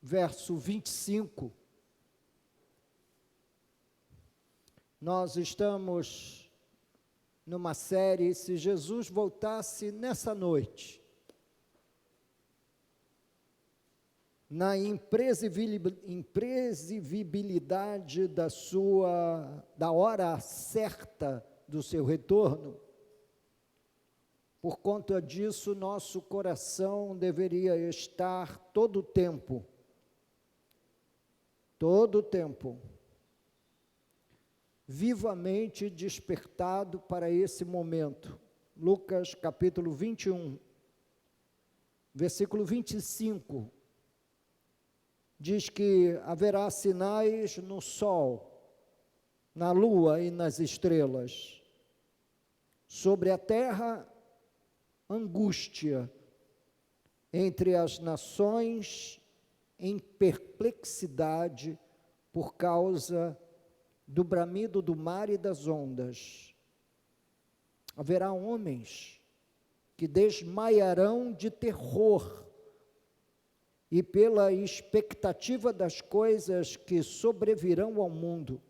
verso 25. Nós estamos numa série, se Jesus voltasse nessa noite, na imprevisibilidade da hora certa do seu retorno. Por conta disso, nosso coração deveria estar todo o tempo, vivamente despertado para esse momento. Lucas capítulo 21, versículo 25, diz que haverá sinais no sol, na lua e nas estrelas. Sobre a terra, angústia entre as nações em perplexidade por causa do bramido do mar e das ondas. Haverá homens que desmaiarão de terror e pela expectativa das coisas que sobrevirão ao mundo,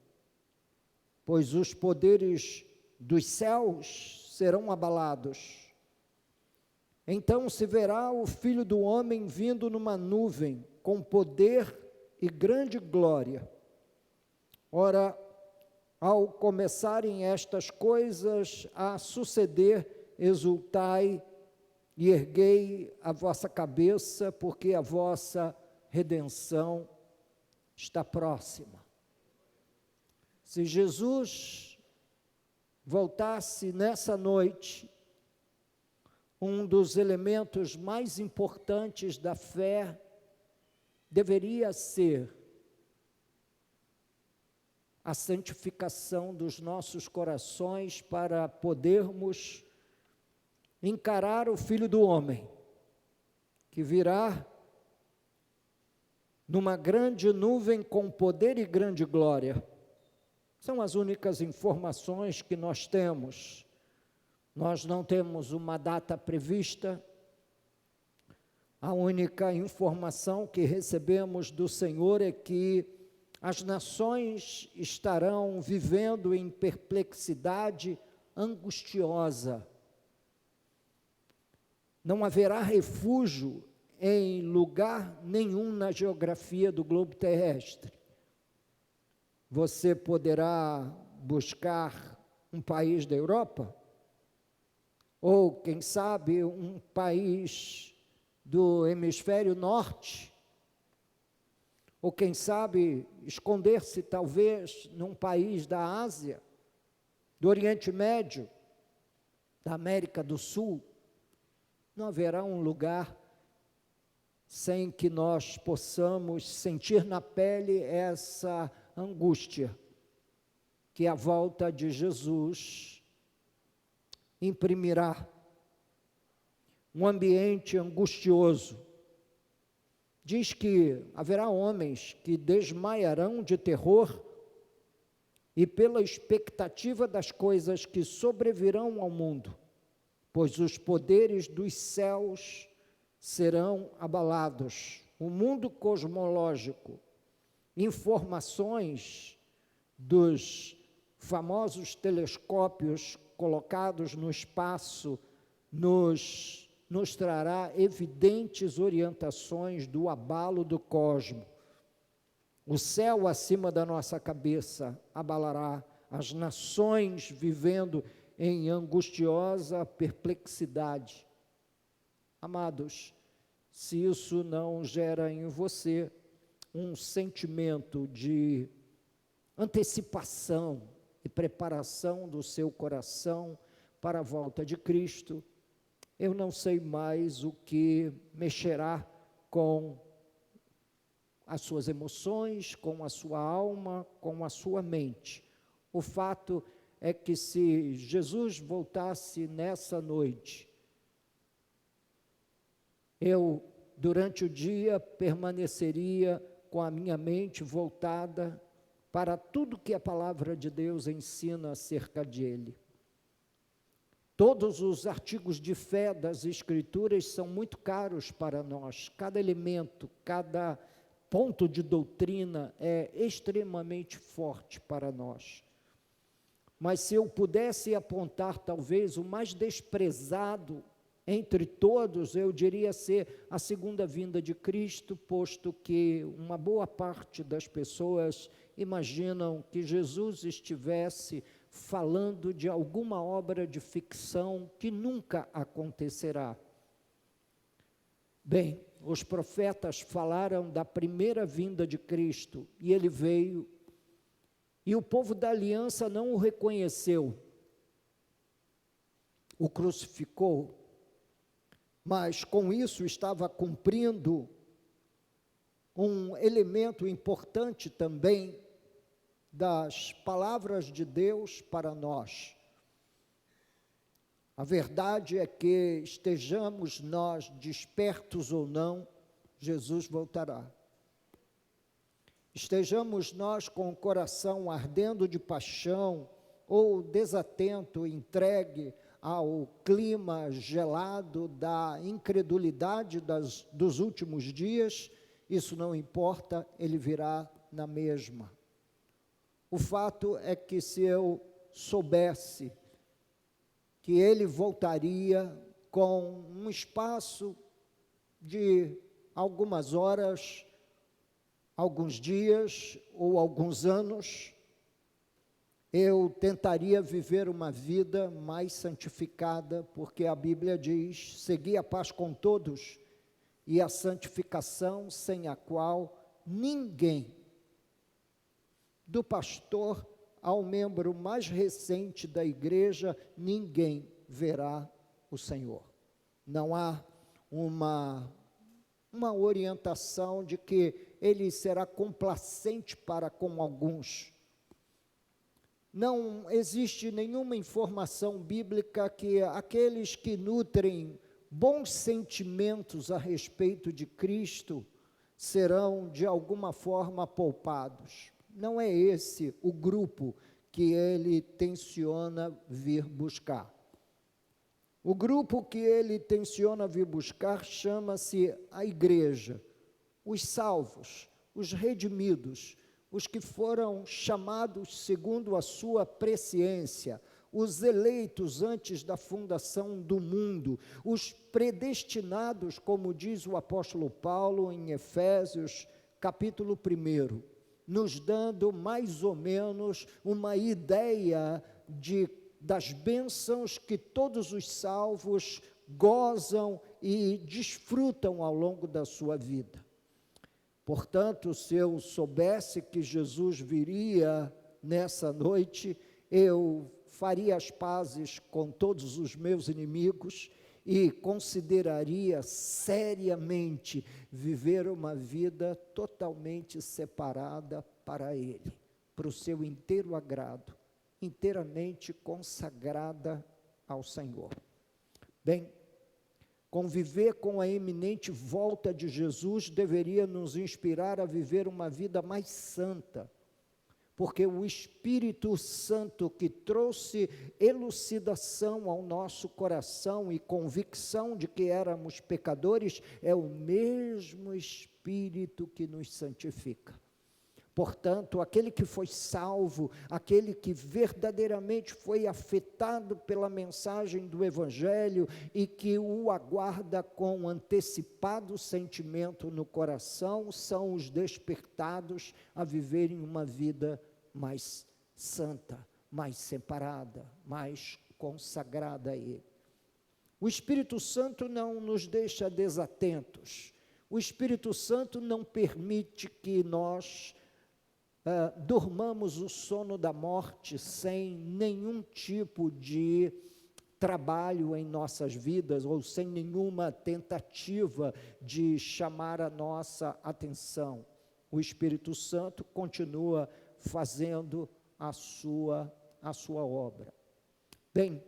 pois os poderes dos céus serão abalados. Então se verá o Filho do Homem vindo numa nuvem, com poder e grande glória. Ora, ao começarem estas coisas a suceder, exultai e erguei a vossa cabeça, porque a vossa redenção está próxima. Se Jesus voltasse nessa noite, um dos elementos mais importantes da fé deveria ser a santificação dos nossos corações para podermos encarar o Filho do Homem, que virá numa grande nuvem com poder e grande glória. São as únicas informações que nós temos. Nós não temos uma data prevista. A única informação que recebemos do Senhor é que as nações estarão vivendo em perplexidade angustiosa. Não haverá refúgio em lugar nenhum na geografia do globo terrestre. Você poderá buscar um país da Europa, ou, quem sabe, um país do hemisfério norte, ou, quem sabe, esconder-se talvez num país da Ásia, do Oriente Médio, da América do Sul. Não haverá um lugar sem que nós possamos sentir na pele essa angústia que a volta de Jesus imprimirá. Um ambiente angustioso. Diz que haverá homens que desmaiarão de terror e pela expectativa das coisas que sobrevirão ao mundo, pois os poderes dos céus serão abalados. O mundo cosmológico, informações dos famosos telescópios colocados no espaço, nos trará evidentes orientações do abalo do cosmos. O céu acima da nossa cabeça abalará, as nações vivendo em angustiosa perplexidade. Amados, se isso não gera em você um sentimento de antecipação e preparação do seu coração para a volta de Cristo, eu não sei mais o que mexerá com as suas emoções, com a sua alma, com a sua mente. O fato é que se Jesus voltasse nessa noite, eu, durante o dia, permaneceria com a minha mente voltada para tudo que a palavra de Deus ensina acerca dele. Todos os artigos de fé das Escrituras são muito caros para nós, cada elemento, cada ponto de doutrina é extremamente forte para nós. Mas se eu pudesse apontar talvez o mais desprezado entre todos, eu diria ser a segunda vinda de Cristo, posto que uma boa parte das pessoas imaginam que Jesus estivesse falando de alguma obra de ficção que nunca acontecerá. Bem, os profetas falaram da primeira vinda de Cristo, e ele veio, e o povo da aliança não o reconheceu, o crucificou, mas com isso estava cumprindo um elemento importante também das palavras de Deus para nós. A verdade é que estejamos nós despertos ou não, Jesus voltará. Estejamos nós com o coração ardendo de paixão ou desatento, entregue ao clima gelado da incredulidade dos últimos dias, isso não importa, ele virá na mesma. O fato é que se eu soubesse que ele voltaria com um espaço de algumas horas, alguns dias ou alguns anos, eu tentaria viver uma vida mais santificada, porque a Bíblia diz: segui a paz com todos e a santificação, sem a qual ninguém, do pastor ao membro mais recente da igreja, ninguém verá o Senhor. Não há uma orientação de que ele será complacente para com alguns. Não existe nenhuma informação bíblica que aqueles que nutrem bons sentimentos a respeito de Cristo serão de alguma forma poupados. Não é esse o grupo que ele tenciona vir buscar. O grupo que ele tenciona vir buscar chama-se a igreja, os salvos, os redimidos, os que foram chamados segundo a sua presciência, os eleitos antes da fundação do mundo, os predestinados, como diz o apóstolo Paulo em Efésios, capítulo 1, nos dando mais ou menos uma ideia das bênçãos que todos os salvos gozam e desfrutam ao longo da sua vida. Portanto, se eu soubesse que Jesus viria nessa noite, eu faria as pazes com todos os meus inimigos e consideraria seriamente viver uma vida totalmente separada para Ele, para o seu inteiro agrado, inteiramente consagrada ao Senhor. Bem, conviver com a iminente volta de Jesus deveria nos inspirar a viver uma vida mais santa, porque o Espírito Santo que trouxe elucidação ao nosso coração e convicção de que éramos pecadores, é o mesmo Espírito que nos santifica. Portanto, aquele que foi salvo, aquele que verdadeiramente foi afetado pela mensagem do Evangelho e que o aguarda com antecipado sentimento no coração, são os despertados a viverem uma vida mais santa, mais separada, mais consagrada a Ele. O Espírito Santo não nos deixa desatentos. O Espírito Santo não permite que nós dormamos o sono da morte sem nenhum tipo de trabalho em nossas vidas ou sem nenhuma tentativa de chamar a nossa atenção. O Espírito Santo continua fazendo a sua obra. Bem,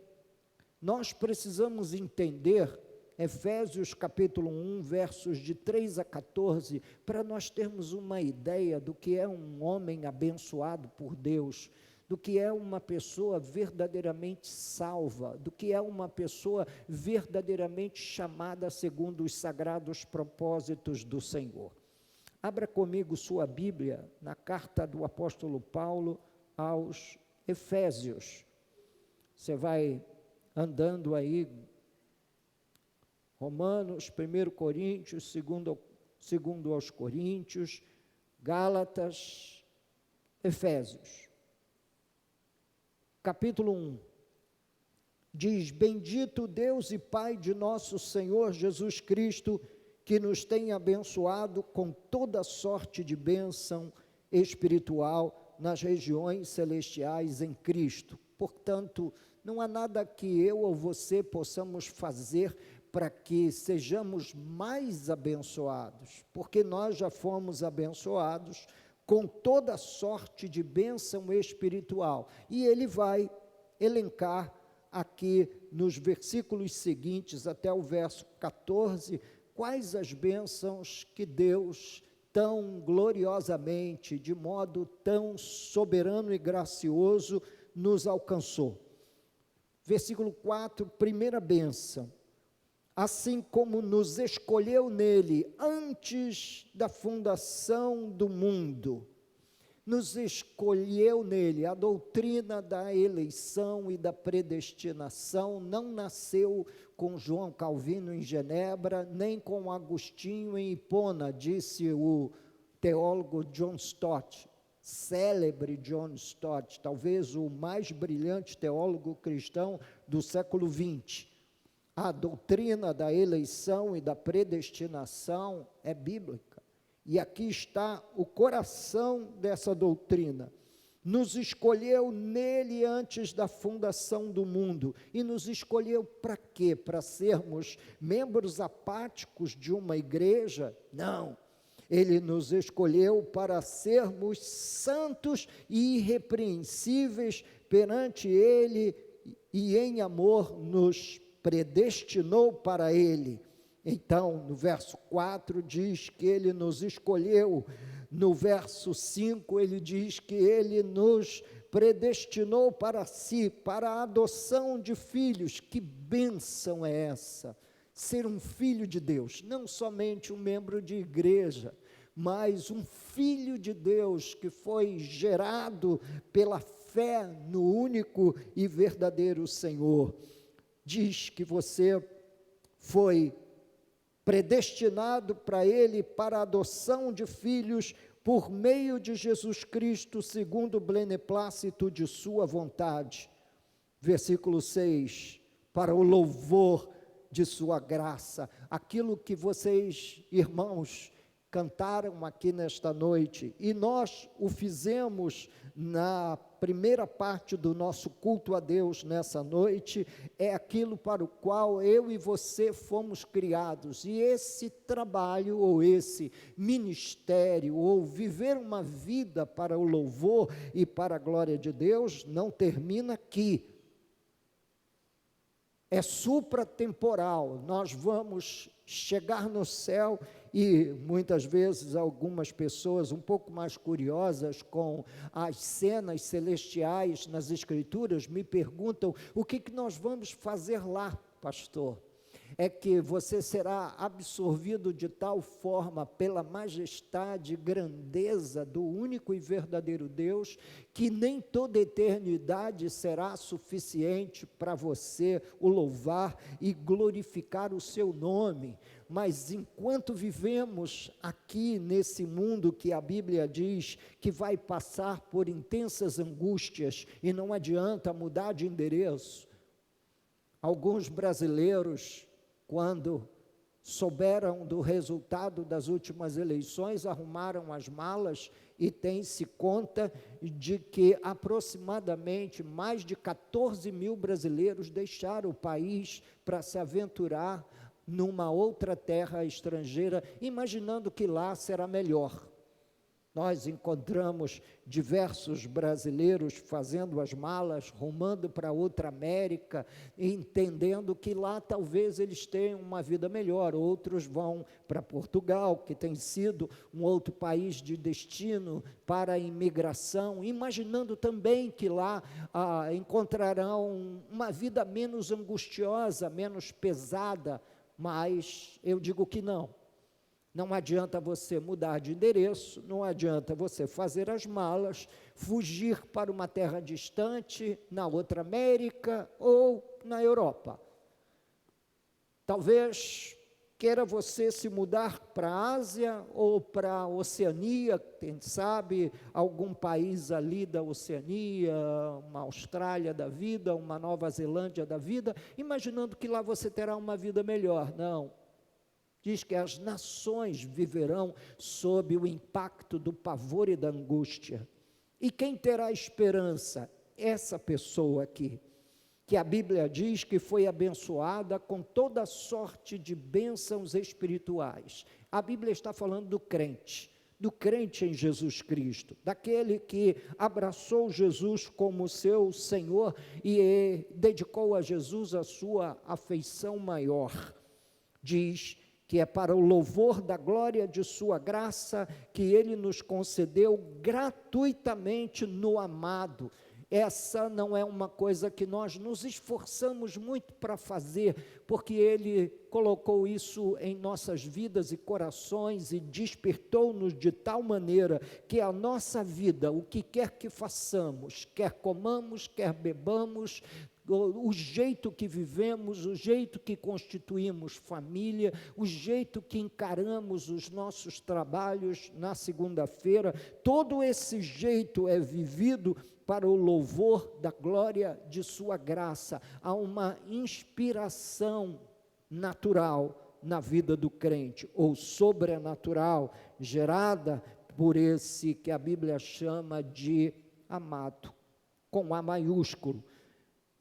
nós precisamos entender Efésios capítulo 1, versos de 3 a 14, para nós termos uma ideia do que é um homem abençoado por Deus, do que é uma pessoa verdadeiramente salva, do que é uma pessoa verdadeiramente chamada segundo os sagrados propósitos do Senhor. Abra comigo sua Bíblia na carta do apóstolo Paulo aos Efésios. Você vai andando aí, Romanos, 1 Coríntios, 2 aos Coríntios, Gálatas, Efésios. Capítulo 1. Diz: Bendito Deus e Pai de nosso Senhor Jesus Cristo, que nos tem abençoado com toda sorte de bênção espiritual nas regiões celestiais em Cristo. Portanto, não há nada que eu ou você possamos fazer para que sejamos mais abençoados, porque nós já fomos abençoados com toda sorte de bênção espiritual. E ele vai elencar aqui nos versículos seguintes, até o verso 14, quais as bênçãos que Deus tão gloriosamente, de modo tão soberano e gracioso, nos alcançou. Versículo 4, primeira bênção: assim como nos escolheu nele antes da fundação do mundo. Nos escolheu nele. A doutrina da eleição e da predestinação não nasceu com João Calvino em Genebra, nem com Agostinho em Hipona, disse o teólogo John Stott, célebre John Stott, talvez o mais brilhante teólogo cristão do século XX. A doutrina da eleição e da predestinação é bíblica. E aqui está o coração dessa doutrina. Nos escolheu nele antes da fundação do mundo. E nos escolheu para quê? Para sermos membros apáticos de uma igreja? Não. Ele nos escolheu para sermos santos e irrepreensíveis perante ele, e em amor nos predestinou para ele. Então, no verso 4 diz que ele nos escolheu, no verso 5 ele diz que ele nos predestinou para si, para a adoção de filhos. Que bênção é essa? Ser um filho de Deus, não somente um membro de igreja, mas um filho de Deus que foi gerado pela fé no único e verdadeiro Senhor. Diz que você foi predestinado para ele, para a adoção de filhos, por meio de Jesus Cristo, segundo o beneplácito de sua vontade. Versículo 6, para o louvor de sua graça. Aquilo que vocês, irmãos, cantaram aqui nesta noite, e nós o fizemos na primeira parte do nosso culto a Deus nessa noite, é aquilo para o qual eu e você fomos criados. E esse trabalho, ou esse ministério, ou viver uma vida para o louvor e para a glória de Deus, não termina aqui. É supratemporal. Nós vamos chegar no céu, e muitas vezes algumas pessoas um pouco mais curiosas com as cenas celestiais nas Escrituras me perguntam: o que nós vamos fazer lá, pastor? É que você será absorvido de tal forma pela majestade e grandeza do único e verdadeiro Deus, que nem toda eternidade será suficiente para você o louvar e glorificar o seu nome. Mas enquanto vivemos aqui nesse mundo que a Bíblia diz que vai passar por intensas angústias e não adianta mudar de endereço, alguns brasileiros, quando souberam do resultado das últimas eleições, arrumaram as malas e tem-se conta de que aproximadamente mais de 14 mil brasileiros deixaram o país para se aventurar numa outra terra estrangeira, imaginando que lá será melhor. Nós encontramos diversos brasileiros fazendo as malas, rumando para outra América, entendendo que lá talvez eles tenham uma vida melhor. Outros vão para Portugal, que tem sido um outro país de destino para a imigração, imaginando também que lá encontrarão uma vida menos angustiosa, menos pesada, mas eu digo que não. Não adianta você mudar de endereço, não adianta você fazer as malas, fugir para uma terra distante, na outra América ou na Europa. Talvez queira você se mudar para a Ásia ou para a Oceania, quem sabe algum país ali da Oceania, uma Austrália da vida, uma Nova Zelândia da vida, imaginando que lá você terá uma vida melhor. Não. Diz que as nações viverão sob o impacto do pavor e da angústia. E quem terá esperança? Essa pessoa aqui, que a Bíblia diz que foi abençoada com toda sorte de bênçãos espirituais. A Bíblia está falando do crente em Jesus Cristo, daquele que abraçou Jesus como seu Senhor e dedicou a Jesus a sua afeição maior. Diz que é para o louvor da glória de sua graça que ele nos concedeu gratuitamente no amado. Essa não é uma coisa que nós nos esforçamos muito para fazer, porque ele colocou isso em nossas vidas e corações e despertou-nos de tal maneira que a nossa vida, o que quer que façamos, quer comamos, quer bebamos, o jeito que vivemos, o jeito que constituímos família, o jeito que encaramos os nossos trabalhos na segunda-feira, todo esse jeito é vivido para o louvor da glória de sua graça. Há uma inspiração natural na vida do crente, ou sobrenatural, gerada por esse que a Bíblia chama de amado, com A maiúsculo.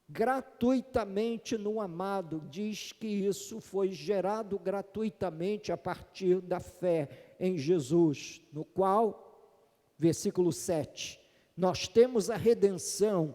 Gratuitamente no amado, diz que isso foi gerado gratuitamente a partir da fé em Jesus, no qual, versículo 7, nós temos a redenção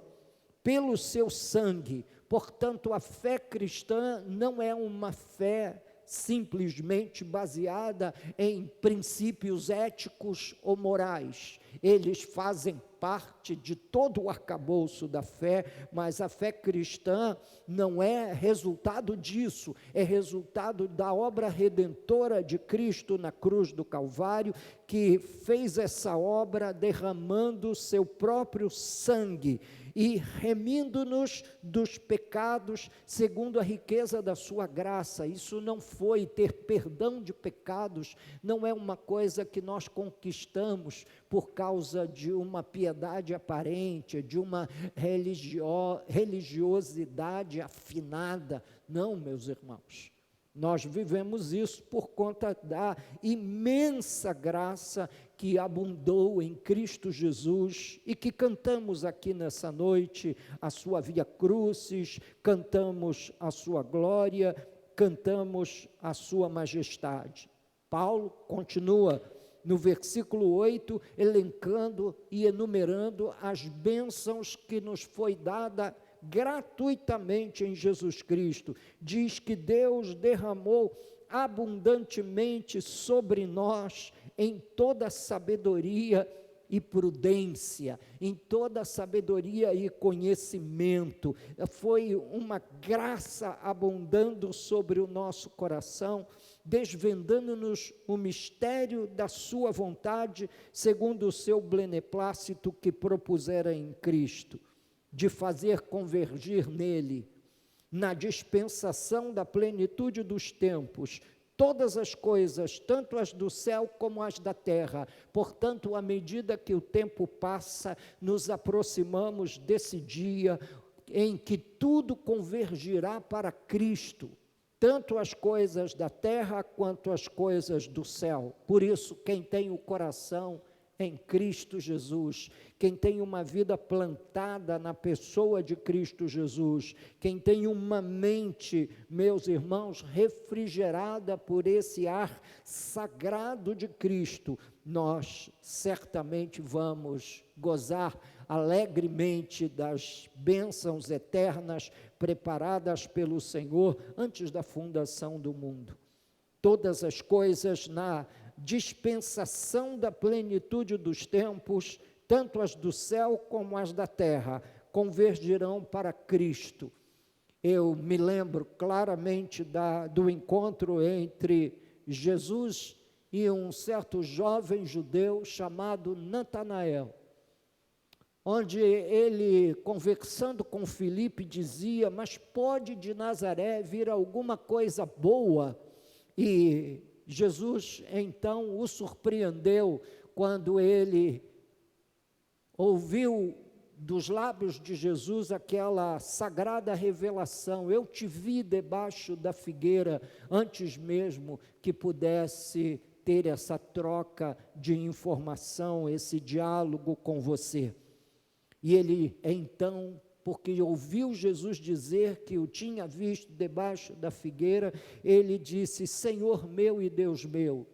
pelo seu sangue. Portanto, a fé cristã não é uma fé simplesmente baseada em princípios éticos ou morais. Eles fazem parte de todo o arcabouço da fé, mas a fé cristã não é resultado disso, é resultado da obra redentora de Cristo na cruz do Calvário, que fez essa obra derramando seu próprio sangue e remindo-nos dos pecados segundo a riqueza da sua graça. Isso não foi ter perdão de pecados, não é uma coisa que nós conquistamos por causa de uma piedade aparente, de uma religiosidade afinada. Não, meus irmãos. Nós vivemos isso por conta da imensa graça que abundou em Cristo Jesus e que cantamos aqui nessa noite a sua Via Crucis, cantamos a sua glória, cantamos a sua majestade. Paulo continua no versículo 8, elencando e enumerando as bênçãos que nos foi dada gratuitamente em Jesus Cristo. Diz que Deus derramou abundantemente sobre nós em toda sabedoria e prudência, em toda sabedoria e conhecimento. Foi uma graça abundando sobre o nosso coração, desvendando-nos o mistério da sua vontade, segundo o seu beneplácito que propusera em Cristo, de fazer convergir nele, na dispensação da plenitude dos tempos, todas as coisas, tanto as do céu como as da terra. Portanto, à medida que o tempo passa, nos aproximamos desse dia em que tudo convergirá para Cristo, tanto as coisas da terra quanto as coisas do céu. Por isso, quem tem o coração em Cristo Jesus, quem tem uma vida plantada na pessoa de Cristo Jesus, quem tem uma mente, meus irmãos, refrigerada por esse ar sagrado de Cristo, nós certamente vamos gozar alegremente das bênçãos eternas preparadas pelo Senhor antes da fundação do mundo. Todas as coisas na dispensação da plenitude dos tempos, tanto as do céu como as da terra, convergirão para Cristo. Eu me lembro claramente do encontro entre Jesus e um certo jovem judeu chamado Natanael, onde ele, conversando com Filipe, dizia: mas pode de Nazaré vir alguma coisa boa? E Jesus então o surpreendeu quando ele ouviu dos lábios de Jesus aquela sagrada revelação: eu te vi debaixo da figueira antes mesmo que pudesse ter essa troca de informação, esse diálogo com você. E ele então, porque ouviu Jesus dizer que o tinha visto debaixo da figueira, ele disse: Senhor meu e Deus meu.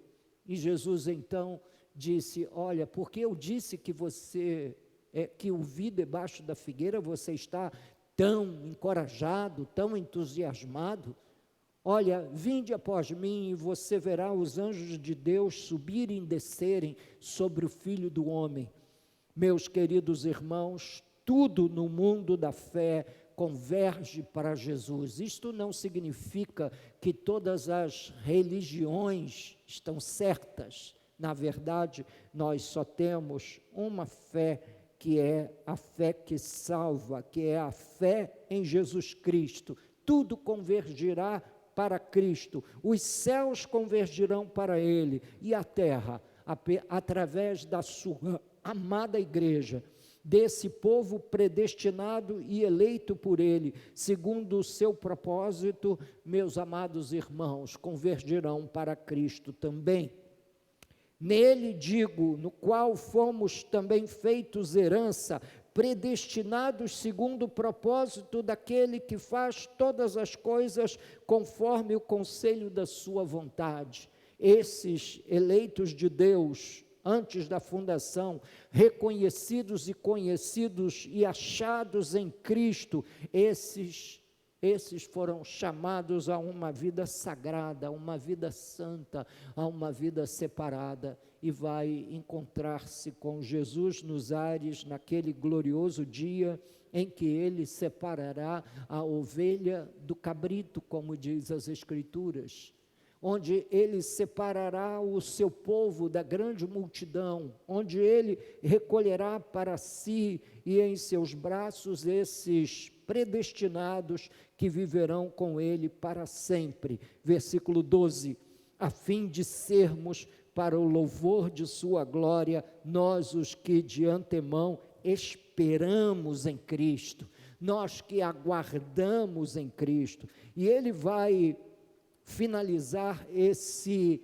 E Jesus então disse: olha, porque eu disse que que o vi debaixo da figueira, você está tão encorajado, tão entusiasmado? Olha, vinde após mim e você verá os anjos de Deus subirem e descerem sobre o Filho do Homem. Meus queridos irmãos, tudo no mundo da fé converge para Jesus. Isto não significa que todas as religiões estão certas. Na verdade, nós só temos uma fé, que é a fé que salva, que é a fé em Jesus Cristo. Tudo convergirá para Cristo, os céus convergirão para Ele, e a terra, através da sua amada igreja, desse povo predestinado e eleito por Ele, segundo o seu propósito, meus amados irmãos, convergirão para Cristo também. Nele, digo, no qual fomos também feitos herança, predestinados segundo o propósito daquele que faz todas as coisas conforme o conselho da sua vontade. Esses eleitos de Deus, antes da fundação, reconhecidos e conhecidos e achados em Cristo, esses foram chamados a uma vida sagrada, a uma vida santa, a uma vida separada, e vai encontrar-se com Jesus nos ares, naquele glorioso dia em que Ele separará a ovelha do cabrito, como diz as Escrituras, onde Ele separará o seu povo da grande multidão, onde Ele recolherá para si e em seus braços esses predestinados que viverão com Ele para sempre. Versículo 12, a fim de sermos para o louvor de sua glória, nós os que de antemão esperamos em Cristo, nós que aguardamos em Cristo. E Ele vai finalizar esse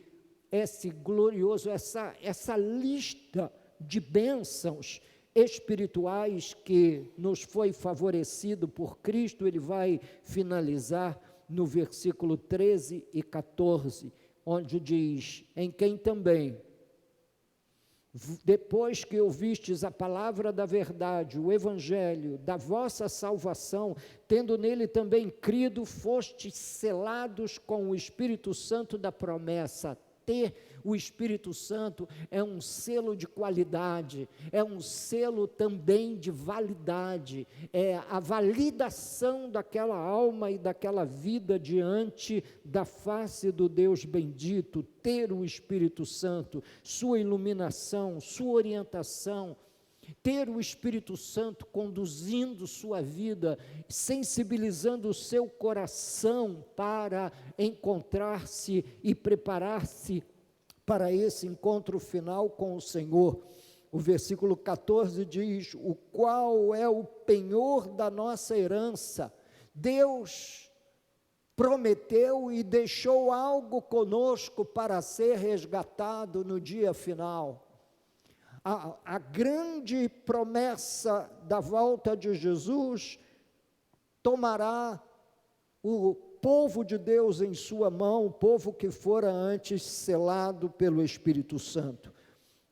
glorioso, essa lista de bênçãos espirituais que nos foi favorecido por Cristo. Ele vai finalizar no versículo 13 e 14, onde diz: em quem também, depois que ouvistes a palavra da verdade, o evangelho da vossa salvação, tendo nele também crido, fostes selados com o Espírito Santo da promessa. Ter o Espírito Santo é um selo de qualidade, é um selo também de validade, é a validação daquela alma e daquela vida diante da face do Deus bendito. Ter o Espírito Santo, sua iluminação, sua orientação, ter o Espírito Santo conduzindo sua vida, sensibilizando o seu coração para encontrar-se e preparar-se para esse encontro final com o Senhor. O versículo 14 diz: o qual é o penhor da nossa herança. Deus prometeu e deixou algo conosco para ser resgatado no dia final. A grande promessa da volta de Jesus tomará o povo de Deus em sua mão, o povo que fora antes selado pelo Espírito Santo.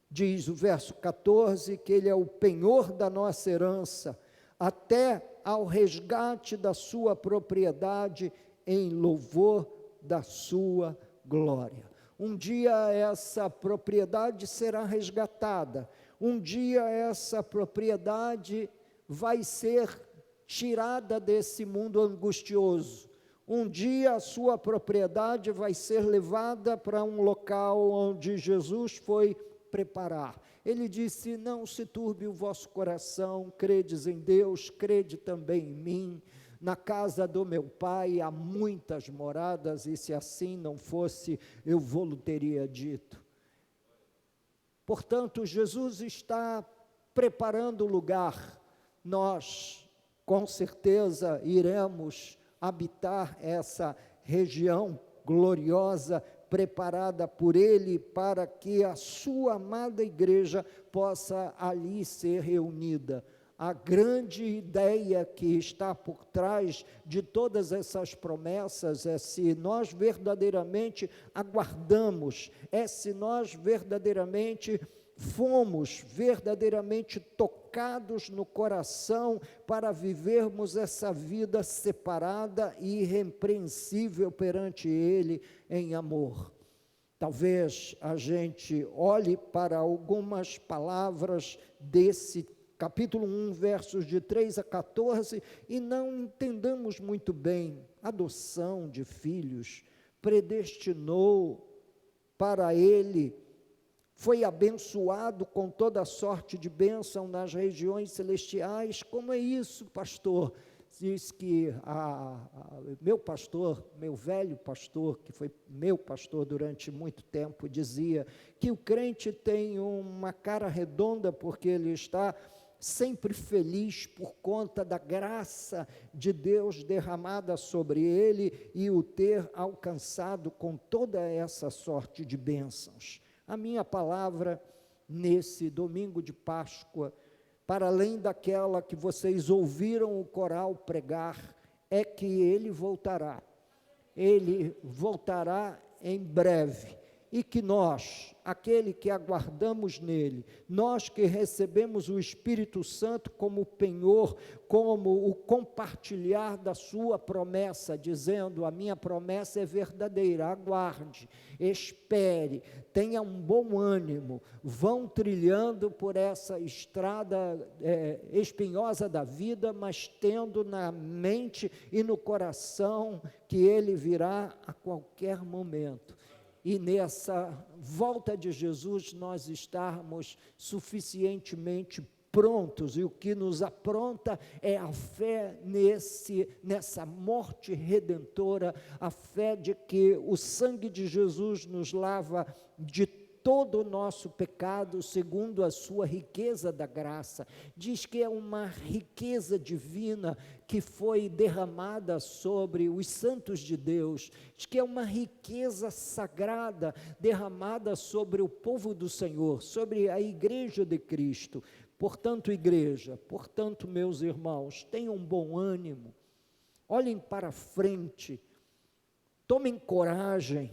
Diz o verso 14 que Ele é o penhor da nossa herança, até ao resgate da sua propriedade, em louvor da sua glória. Um dia essa propriedade será resgatada, um dia essa propriedade vai ser tirada desse mundo angustioso, Um dia a sua propriedade vai ser levada para um local onde Jesus foi preparar. Ele disse: não se turbe o vosso coração, credes em Deus, crede também em mim. Na casa do meu pai há muitas moradas, e se assim não fosse, eu vou-lo teria dito. Portanto, Jesus está preparando o lugar. Nós, com certeza, iremos habitar essa região gloriosa, preparada por Ele, para que a sua amada igreja possa ali ser reunida. A grande ideia que está por trás de todas essas promessas é se nós verdadeiramente aguardamos, é se nós verdadeiramente fomos verdadeiramente tocados no coração para vivermos essa vida separada e irrepreensível perante Ele em amor. Talvez a gente olhe para algumas palavras desse capítulo 1, versos de 3 a 14, e não entendamos muito bem. Adoção de filhos, predestinou para Ele, foi abençoado com toda sorte de bênção nas regiões celestiais. Como é isso, pastor? Diz que meu pastor, meu velho pastor, que foi meu pastor durante muito tempo, dizia que o crente tem uma cara redonda porque ele está sempre feliz por conta da graça de Deus derramada sobre ele e o ter alcançado com toda essa sorte de bênçãos. A minha palavra nesse domingo de Páscoa, para além daquela que vocês ouviram o coral pregar, é que Ele voltará em breve, e que nós, aquele que aguardamos nele, nós que recebemos o Espírito Santo como penhor, como o compartilhar da sua promessa, dizendo: a minha promessa é verdadeira, aguarde, espere, tenha um bom ânimo, vão trilhando por essa estrada espinhosa da vida, mas tendo na mente e no coração que ele virá a qualquer momento. E nessa volta de Jesus nós estarmos suficientemente prontos, e o que nos apronta é a fé nessa morte redentora, a fé de que o sangue de Jesus nos lava de todo o nosso pecado, segundo a sua riqueza da graça. Diz que é uma riqueza divina que foi derramada sobre os santos de Deus, diz que é uma riqueza sagrada derramada sobre o povo do Senhor, sobre a igreja de Cristo. Portanto, igreja, portanto, meus irmãos, tenham bom ânimo, olhem para frente, tomem coragem,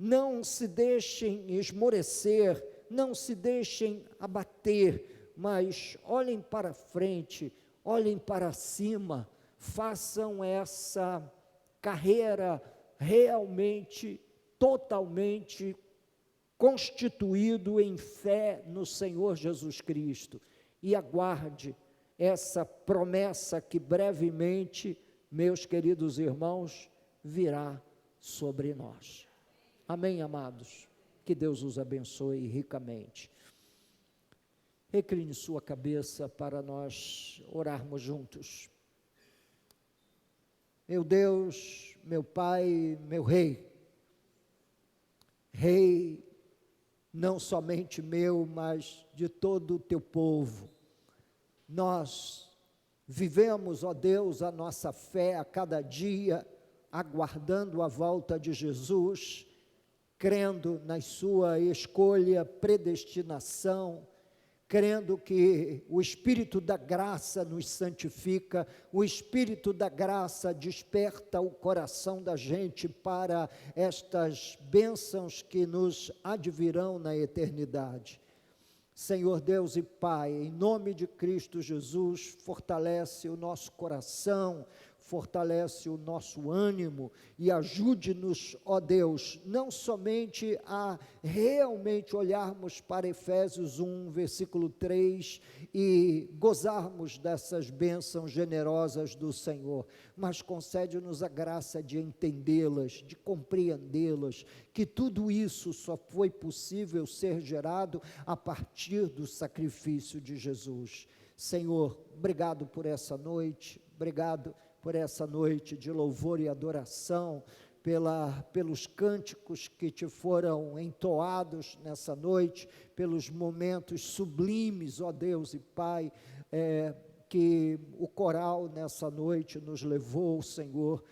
não se deixem esmorecer, não se deixem abater, mas olhem para frente, olhem para cima, façam essa carreira realmente, totalmente constituído em fé no Senhor Jesus Cristo, e aguarde essa promessa que brevemente, meus queridos irmãos, virá sobre nós. Amém, amados? Que Deus os abençoe ricamente. Recline sua cabeça para nós orarmos juntos. Meu Deus, meu Pai, meu Rei, Rei não somente meu, mas de todo o teu povo, nós vivemos, ó Deus, a nossa fé a cada dia, aguardando a volta de Jesus, crendo na sua escolha, predestinação, crendo que o Espírito da graça nos santifica, o Espírito da graça desperta o coração da gente para estas bênçãos que nos advirão na eternidade. Senhor Deus e Pai, em nome de Cristo Jesus, fortalece o nosso coração, fortalece o nosso ânimo e ajude-nos, ó Deus, não somente a realmente olharmos para Efésios 1, versículo 3 e gozarmos dessas bênçãos generosas do Senhor, mas concede-nos a graça de entendê-las, de compreendê-las, que tudo isso só foi possível ser gerado a partir do sacrifício de Jesus. Senhor, obrigado por essa noite, obrigado por essa noite de louvor e adoração, pelos cânticos que te foram entoados nessa noite, pelos momentos sublimes, ó Deus e Pai, que o coral nessa noite nos levou, Senhor,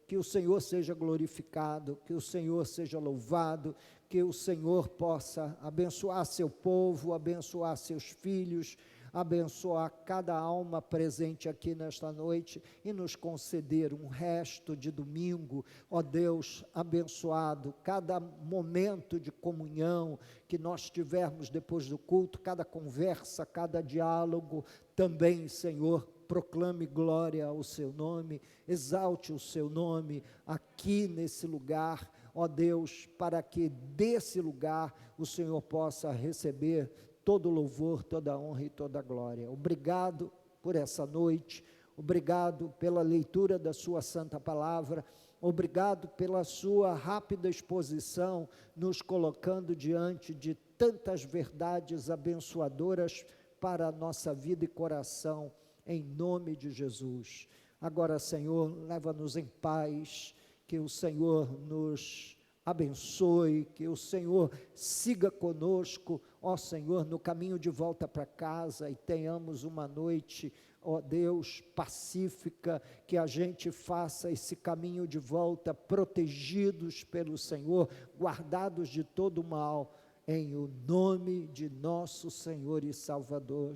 que o Senhor seja glorificado, que o Senhor seja louvado, que o Senhor possa abençoar seu povo, abençoar seus filhos, abençoar cada alma presente aqui nesta noite e nos conceder um resto de domingo, ó Deus, abençoado, cada momento de comunhão que nós tivermos depois do culto, cada conversa, cada diálogo, também, Senhor, proclame glória ao seu nome, exalte o seu nome aqui nesse lugar, ó Deus, para que desse lugar o Senhor possa receber todo louvor, toda honra e toda glória. Obrigado por essa noite, obrigado pela leitura da sua santa palavra, obrigado pela sua rápida exposição, nos colocando diante de tantas verdades abençoadoras para a nossa vida e coração, em nome de Jesus. Agora, Senhor, leva-nos em paz, que o Senhor nos abençoe, que o Senhor siga conosco, ó Senhor, no caminho de volta para casa, e tenhamos uma noite, ó Deus, pacífica, que a gente faça esse caminho de volta protegidos pelo Senhor, guardados de todo mal, em o nome de nosso Senhor e Salvador